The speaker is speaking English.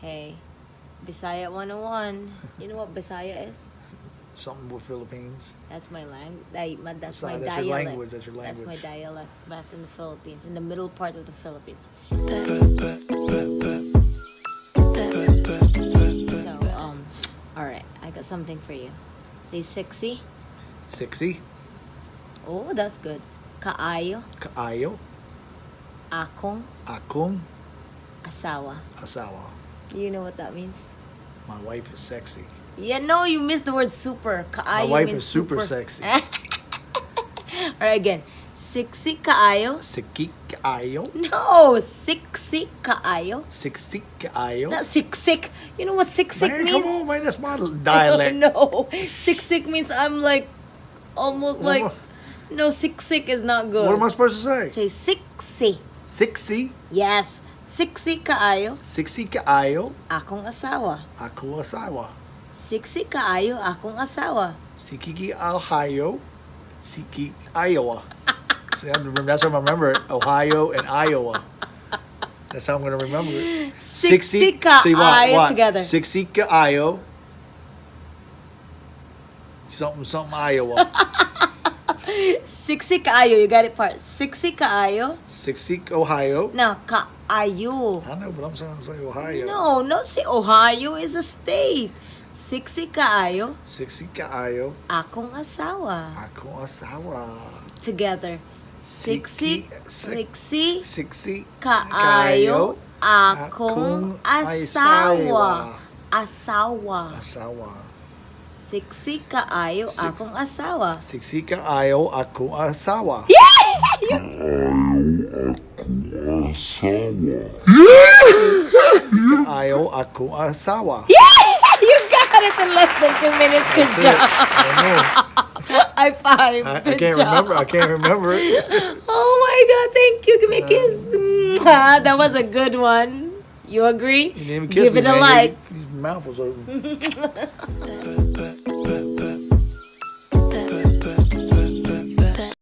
Hey, Bisaya 101. You know what Bisaya is? Something with Philippines. That's my that's my That's dialect. your language. That's your That's language. my dialect back in the Philippines, in the middle part of the Philippines. So, all right, I got something for you. Say sexy. 60. Oh, that's good. Kaayo, Kaayo. akong, Akong. asawa. Asawa. You know what that means? My wife is sexy. Yeah, no, you missed the word super. My Kaayo wife means is super sexy. All right, again. Sexy kaayo. Siki kaayo. No, sexy kaayo. Siksi kaayo. Not siksik. You know what siksik Man, means? come on, man. That's my dialect. No, siksik means I'm like almost What like. am No, siksik is not good. What am I supposed to say? Say sexy. Siksi. Yes, sexy kaayo. Siksi kaayo. Akong asawa. Ako asawa. Sexy kaayo akong asawa. Sikiki Ohio. Siki Iowa. See, that's how I remember it. Ohio and Iowa. That's how I'm going to remember it. Siksi See, kaayo together. Siksi kaayo. Something Iowa. Sexy kaayo. You got it part. Sexy kaayo. Siksi Ohio. Now, kaayo. I know, but I'm trying to say Ohio. No, not say Ohio is a state. Sexy kaayo. Siksi kaayo. Akong asawa. Ako asawa. Together. Sexy Siksi kaayo. Akong asawa. Asawa. Asawa. Sexy kaayo. Akong asawa. Siksi kaayo. Ako asawa. Kaayo. Ako asawa. You got it in less than 2 minutes. Good That's it. job. I know. High five. I Good can't job. remember. I can't remember it. Oh my God, thank you. Give me a kiss. Mwah. That was a good one. You agree? You didn't even kiss Give me, it a man. like. Your mouth was open.